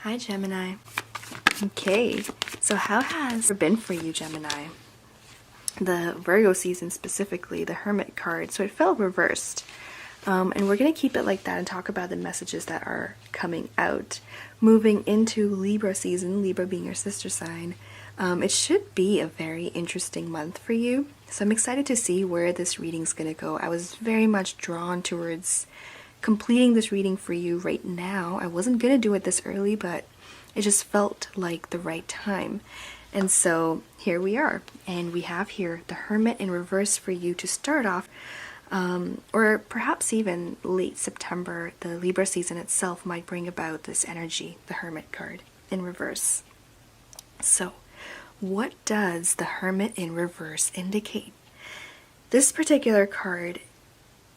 Hi Gemini. Okay, so how has it been for you, Gemini? The Virgo season specifically, the Hermit card, so it felt reversed. And we're going to keep it like that and talk about the messages that are coming out. Moving into Libra season, Libra being your sister sign, it should be a very interesting month for you. So I'm excited to see where this reading's going to go. I was very much drawn towards completing this reading for you right now. I wasn't going to do it this early, but it just felt like the right time. And so here we are. And we have here the Hermit in reverse for you to start off. Or perhaps even late September, the Libra season itself might bring about this energy, the Hermit card in reverse. So, what does the Hermit in reverse indicate? This particular card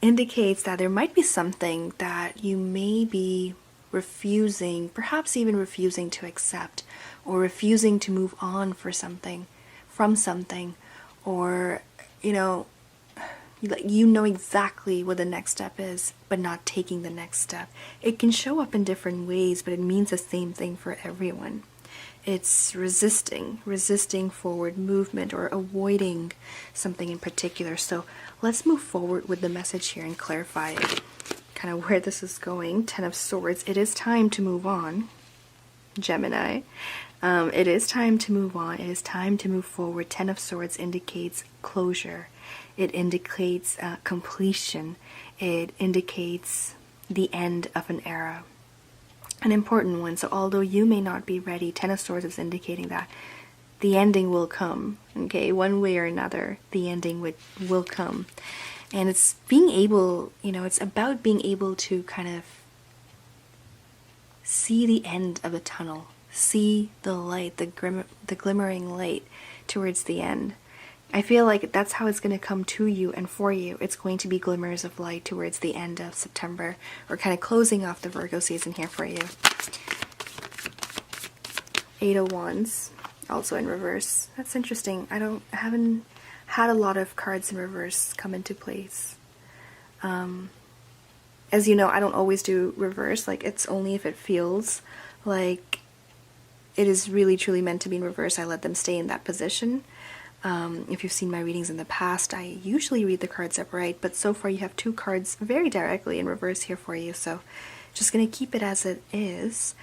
indicates that there might be something that you may be refusing, perhaps even refusing to accept, or refusing to move on for something, from something, or, you know exactly what the next step is, but not taking the next step. It can show up in different ways, but it means the same thing for everyone. It's resisting forward movement or avoiding something in particular. So let's move forward with the message here and clarify kind of where this is going. Ten of Swords. It is time to move on, Gemini. It is time to move on. It is time to move forward. Ten of Swords indicates closure. It indicates completion. It indicates the end of an era. An important one. So although you may not be ready, Ten of Swords is indicating that the ending will come. Okay, one way or another, the ending will come. And it's being able, it's about being able to kind of see the end of the tunnel. See the light, the glimmering light towards the end. I feel like that's how it's going to come to you and for you. It's going to be glimmers of light towards the end of September, or kind of closing off the Virgo season here for you. Eight of Wands, also in reverse. That's interesting. I haven't had a lot of cards in reverse come into place. As you know, I don't always do reverse. Like, it's only if it feels like it is really truly meant to be in reverse, I let them stay in that position. If you've seen my readings in the past, I usually read the cards upright, but so far you have two cards very directly in reverse here for you, so just going to keep it as it is,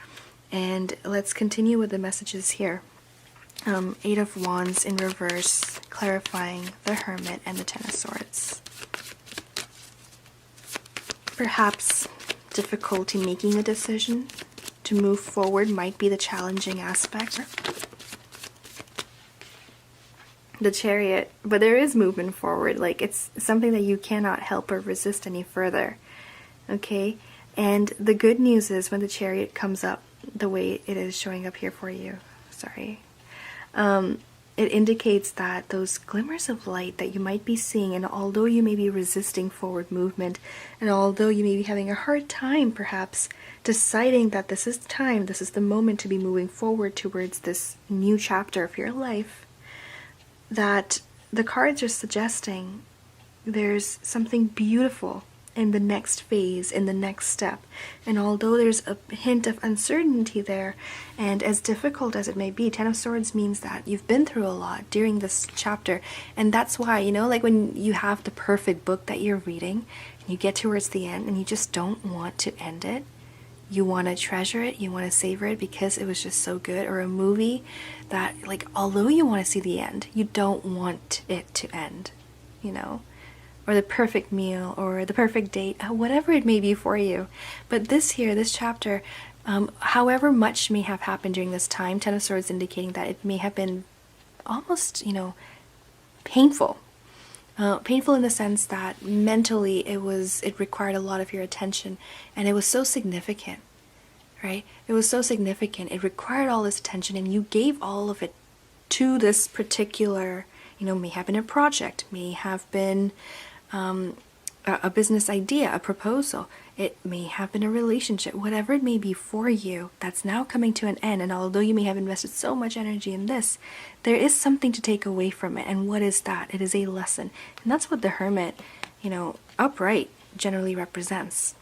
and let's continue with the messages here. Eight of Wands in reverse, clarifying the Hermit and the Ten of Swords. Perhaps difficulty making a decision to move forward might be the challenging aspect. The Chariot, but there is movement forward. Like, it's something that you cannot help or resist any further. Okay? And the good news is when the Chariot comes up the way it is showing up here for you, it indicates that those glimmers of light that you might be seeing, and although you may be resisting forward movement, and although you may be having a hard time perhaps deciding that this is time, this is the moment to be moving forward towards this new chapter of your life, that the cards are suggesting there's something beautiful in the next phase, in the next step. And although there's a hint of uncertainty there, and as difficult as it may be, Ten of Swords means that you've been through a lot during this chapter. And that's why, like when you have the perfect book that you're reading, and you get towards the end and you just don't want to end it. You want to treasure it, you want to savor it because it was just so good. Or a movie that, like, although you want to see the end, you don't want it to end, or the perfect meal, or the perfect date, whatever it may be for you. But this chapter, however much may have happened during this time, Ten of Swords indicating that it may have been almost, painful. Painful in the sense that mentally it required a lot of your attention, and it was so significant, right? It was so significant. It required all this attention, and you gave all of it to this particular, may have been a project, may have been a business idea, a proposal. It may have been a relationship, whatever it may be for you, that's now coming to an end. And although you may have invested so much energy in this, there is something to take away from it. And what is that? It is a lesson. And that's what the Hermit, upright generally represents.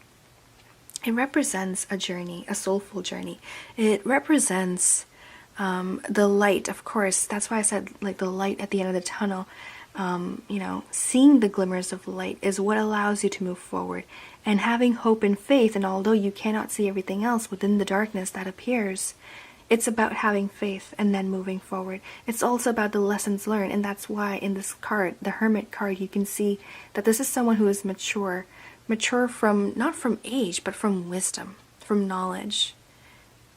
it represents a journey, a soulful journey. It represents the light, of course. That's why I said like the light at the end of the tunnel. Seeing the glimmers of light is what allows you to move forward. And having hope and faith, and although you cannot see everything else within the darkness that appears, it's about having faith and then moving forward. It's also about the lessons learned, and that's why in this card, the Hermit card, you can see that this is someone who is mature. Mature from, not from age, but from wisdom, from knowledge.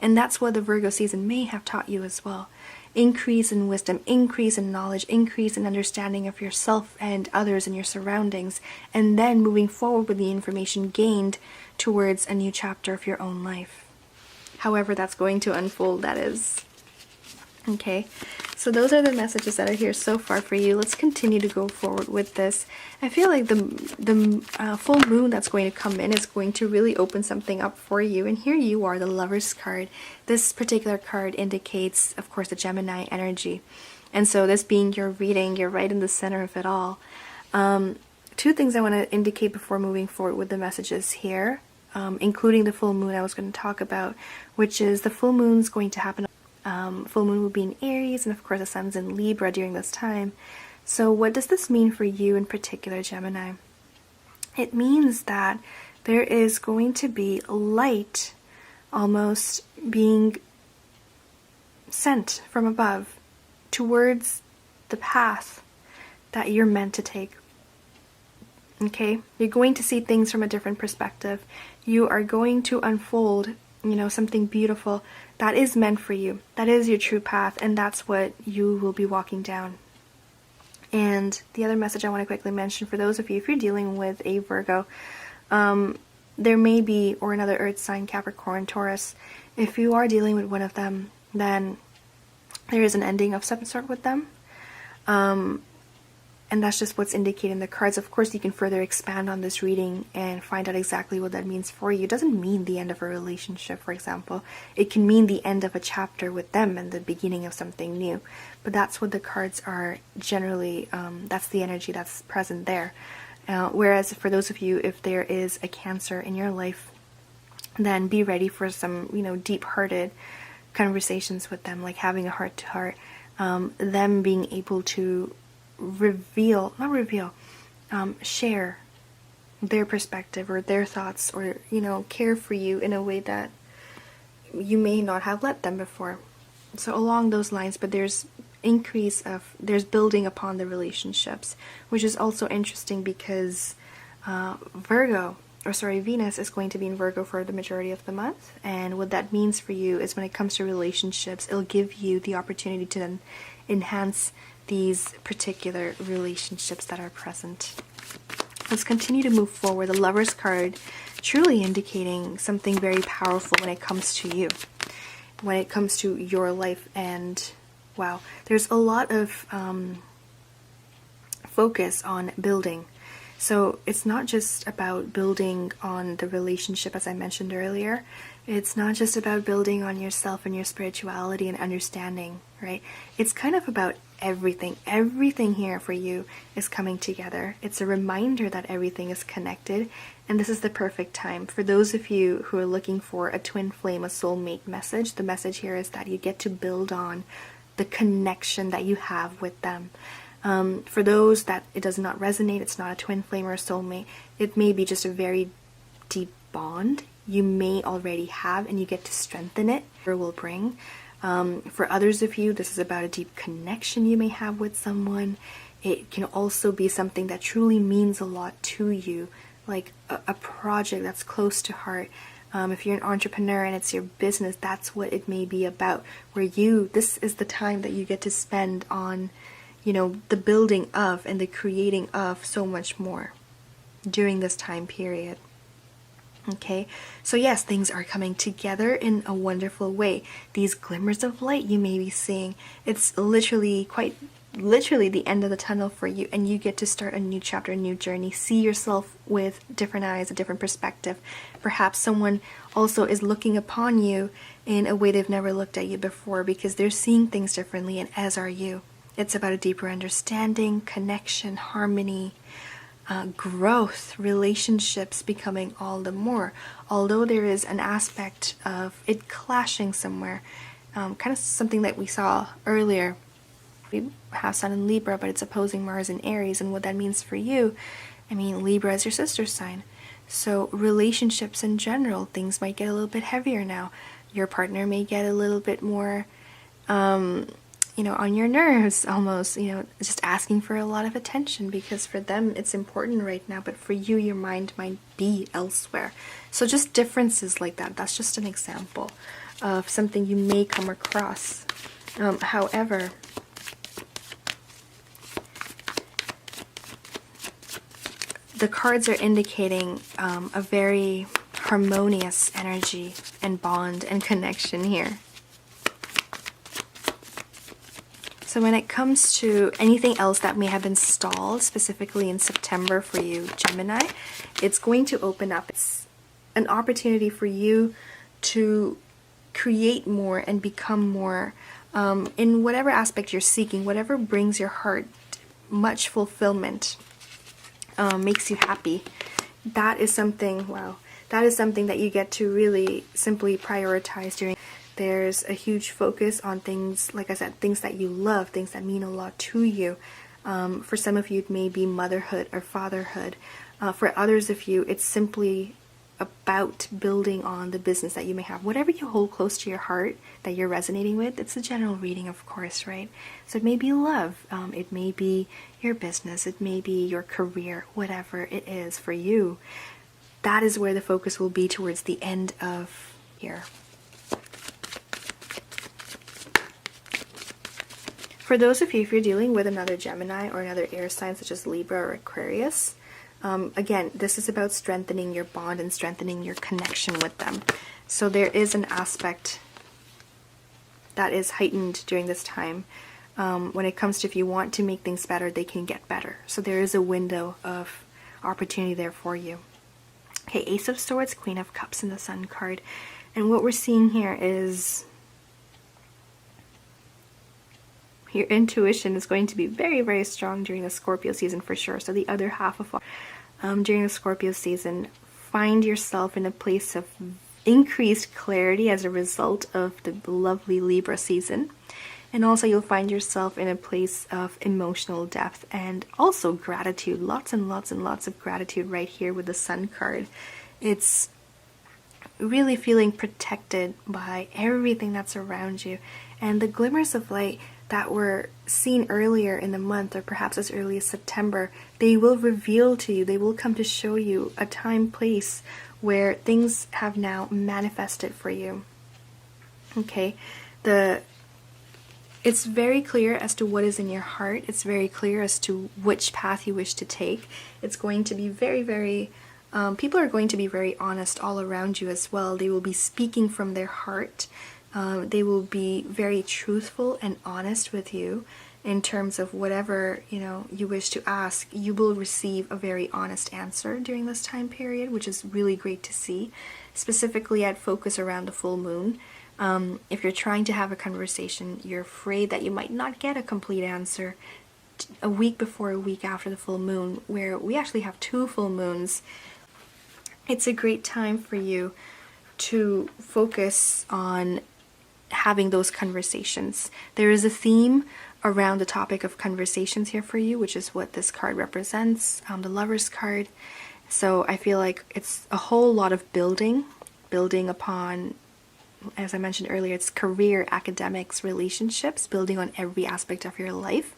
And that's what the Virgo season may have taught you as well. Increase in wisdom, increase in knowledge, increase in understanding of yourself and others and your surroundings, and then moving forward with the information gained towards a new chapter of your own life. However that's going to unfold, that is. Okay, so those are the messages that are here so far for you. Let's continue to go forward with this. I feel like the full moon that's going to come in is going to really open something up for you. And here you are, the Lovers card. This particular card indicates, of course, the Gemini energy. And so this being your reading, you're right in the center of it all. Two things I want to indicate before moving forward with the messages here, including the full moon I was going to talk about, which is the full moon's going to happen. Full moon will be in Aries, and of course the sun's in Libra during this time. So what does this mean for you in particular, Gemini? It means that there is going to be light almost being sent from above towards the path that you're meant to take. Okay? You're going to see things from a different perspective. You are going to unfold, something beautiful that is meant for you. That is your true path, and that's what you will be walking down. And the other message I want to quickly mention for those of you, if you're dealing with a Virgo, there may be, or another earth sign, Capricorn, Taurus, if you are dealing with one of them, then there is an ending of some sort with them. And that's just what's indicated in the cards. Of course, you can further expand on this reading and find out exactly what that means for you. It doesn't mean the end of a relationship, for example. It can mean the end of a chapter with them and the beginning of something new. But that's what the cards are generally, that's the energy that's present there. Whereas for those of you, if there is a Cancer in your life, then be ready for some, deep-hearted conversations with them, like having a heart-to-heart, them being able to share their perspective or their thoughts, or care for you in a way that you may not have let them before. So along those lines, but there's building upon the relationships, which is also interesting because Venus is going to be in Virgo for the majority of the month, and what that means for you is when it comes to relationships, it'll give you the opportunity to then enhance these particular relationships that are present. Let's continue to move forward. The Lovers card truly indicating something very powerful when it comes to you, when it comes to your life. And wow, there's a lot of focus on building. So it's not just about building on the relationship, as I mentioned earlier. It's not just about building on yourself and your spirituality and understanding, right? It's kind of about everything. Everything here for you is coming together. It's a reminder that everything is connected, and this is the perfect time. For those of you who are looking for a twin flame, a soulmate message, the message here is that you get to build on the connection that you have with them. For those that it does not resonate, it's not a twin flame or a soulmate, it may be just a very deep bond you may already have, and you get to strengthen it, or will bring. For others of you, this is about a deep connection you may have with someone. It can also be something that truly means a lot to you, like a project that's close to heart. If you're an entrepreneur and it's your business, that's what it may be about, where this is the time that you get to spend on the building of and the creating of so much more during this time period. Okay, so yes, things are coming together in a wonderful way. These glimmers of light you may be seeing, it's quite literally the end of the tunnel for you, and you get to start a new chapter, a new journey, see yourself with different eyes, a different perspective. Perhaps someone also is looking upon you in a way they've never looked at you before, because they're seeing things differently, and as are you. It's about a deeper understanding, connection, harmony, growth, relationships becoming all the more. Although there is an aspect of it clashing somewhere, kind of something that we saw earlier. We have Sun in Libra, but it's opposing Mars in Aries, and what that means for you, I mean, Libra is your sister sign. So relationships in general, things might get a little bit heavier now. Your partner may get a little bit more, on your nerves almost, just asking for a lot of attention, because for them it's important right now, but for you, your mind might be elsewhere. So just differences like that. That's just an example of something you may come across. However, the cards are indicating a very harmonious energy and bond and connection here. So when it comes to anything else that may have been stalled, specifically in September for you, Gemini, it's going to open up. It's an opportunity for you to create more and become more in whatever aspect you're seeking, whatever brings your heart much fulfillment, makes you happy. That is something, wow, that is something that you get to really simply prioritize during. There's a huge focus on things, like I said, things that you love, things that mean a lot to you. For some of you, it may be motherhood or fatherhood. For others of you, it's simply about building on the business that you may have. Whatever you hold close to your heart that you're resonating with, it's a general reading, of course, right? So it may be love, it may be your business, it may be your career, whatever it is for you. That is where the focus will be towards the end of here. For those of you, if you're dealing with another Gemini or another air sign such as Libra or Aquarius, again, this is about strengthening your bond and strengthening your connection with them. So there is an aspect that is heightened during this time. When it comes to, if you want to make things better, they can get better. So there is a window of opportunity there for you. Okay, Ace of Swords, Queen of Cups, and the Sun card. And what we're seeing here is your intuition is going to be very, very strong during the Scorpio season for sure. So the other half of during the Scorpio season, find yourself in a place of increased clarity as a result of the lovely Libra season. And also you'll find yourself in a place of emotional depth and also gratitude. Lots and lots and lots of gratitude right here with the Sun card. It's really feeling protected by everything that's around you. And the glimmers of light that were seen earlier in the month, or perhaps as early as September, they will reveal to you, they will come to show you a time, place where things have now manifested for you. Okay, it's very clear as to what is in your heart. It's very clear as to which path you wish to take. It's going to be very, very, people are going to be very honest all around you as well. They will be speaking from their heart. They will be very truthful and honest with you in terms of whatever, you wish to ask. You will receive a very honest answer during this time period, which is really great to see. Specifically, I'd focus around the full moon. If you're trying to have a conversation, you're afraid that you might not get a complete answer a week before, a week after the full moon, where we actually have 2 full moons. It's a great time for you to focus on having those conversations. There is a theme around the topic of conversations here for you, which is what this card represents, the Lover's card. So I feel like it's a whole lot of building upon, as I mentioned earlier, it's career, academics, relationships, building on every aspect of your life.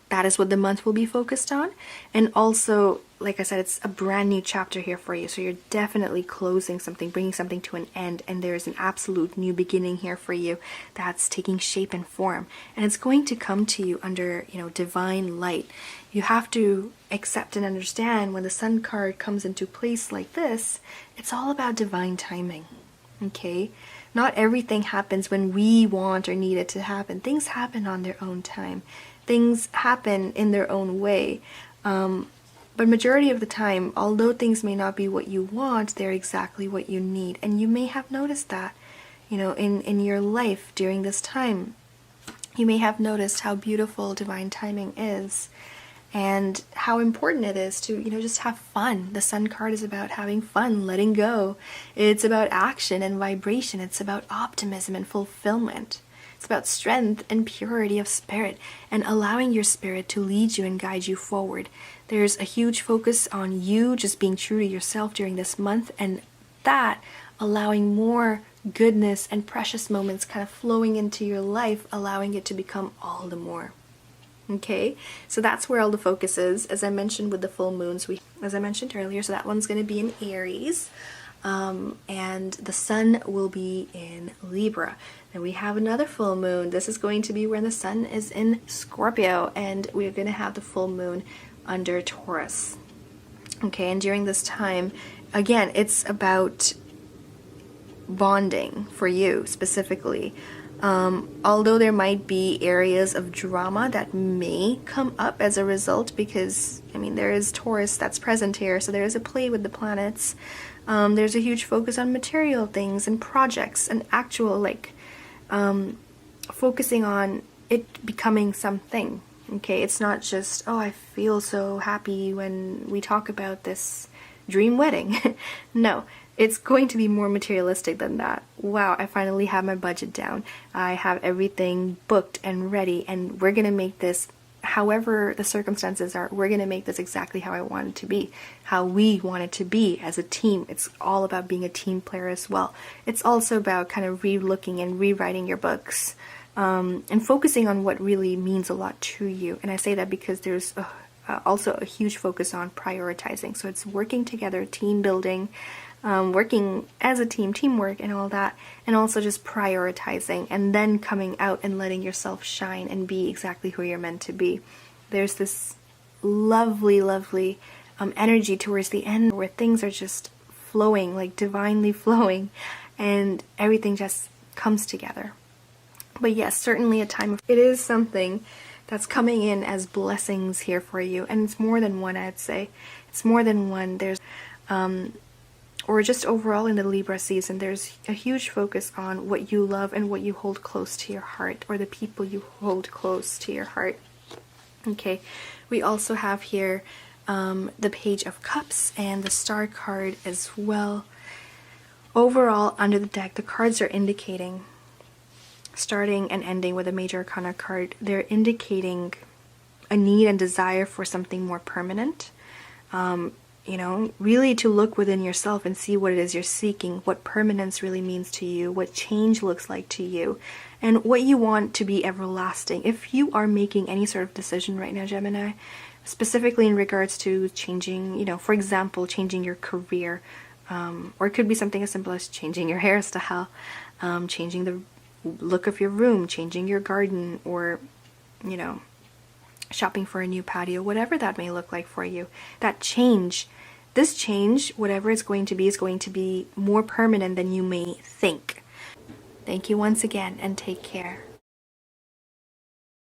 That is what the month will be focused on. And also, like I said, it's a brand new chapter here for you. So you're definitely closing something, bringing something to an end. And there's an absolute new beginning here for you that's taking shape and form. And it's going to come to you under, divine light. You have to accept and understand when the Sun card comes into place like this, it's all about divine timing. Okay? Not everything happens when we want or need it to happen. Things happen on their own time. Things happen in their own way. But majority of the time, although things may not be what you want, they're exactly what you need. And you may have noticed that, in your life during this time. You may have noticed how beautiful divine timing is. and how important it is to, just have fun. The Sun card is about having fun, letting go. It's about action and vibration. It's about optimism and fulfillment. It's about strength and purity of spirit and allowing your spirit to lead you and guide you forward. There's a huge focus on you just being true to yourself during this month, and that allowing more goodness and precious moments kind of flowing into your life, allowing it to become all the more. Okay, so that's where all the focus is. As I mentioned with the full moons, as I mentioned earlier, so that one's going to be in Aries, and the sun will be in Libra. Then we have another full moon. This is going to be when the sun is in Scorpio, and we're going to have the full moon under Taurus. Okay, and during this time, again, it's about bonding for you specifically. Although there might be areas of drama that may come up as a result, because there is Taurus that's present here, so there is a play with the planets. There's a huge focus on material things and projects and actual focusing on it becoming something. Okay, it's not just, oh, I feel so happy when we talk about this dream wedding. No, it's going to be more materialistic than that. Wow, I finally have my budget down. I have everything booked and ready, and we're going to make this, however the circumstances are, we're going to make this exactly how I want it to be, how we want it to be as a team. It's all about being a team player as well. It's also about kind of re-looking and rewriting your books, and focusing on what really means a lot to you. And I say that because there's also a huge focus on prioritizing. So it's working together, team building, working as a team, teamwork and all that, and also just prioritizing and then coming out and letting yourself shine and be exactly who you're meant to be. There's this lovely, lovely energy towards the end where things are just flowing, like divinely flowing, and everything just comes together. But yes, certainly a time of, it is something that's coming in as blessings here for you, and it's more than one, I'd say. It's more than one. There's or just overall in the Libra season, there's a huge focus on what you love and what you hold close to your heart, or the people you hold close to your heart. Okay, we also have here the Page of Cups and the Star card as well. Overall, under the deck, the cards are indicating, starting and ending with a Major Arcana card, they're indicating a need and desire for something more permanent. Really to look within yourself and see what it is you're seeking, what permanence really means to you, what change looks like to you, and what you want to be everlasting. If you are making any sort of decision right now, Gemini, specifically in regards to changing, for example, changing your career, or it could be something as simple as changing your hairstyle, changing the look of your room, changing your garden, or, shopping for a new patio, whatever that may look like for you. That change, this change, whatever it's going to be more permanent than you may think. Thank you once again, and take care.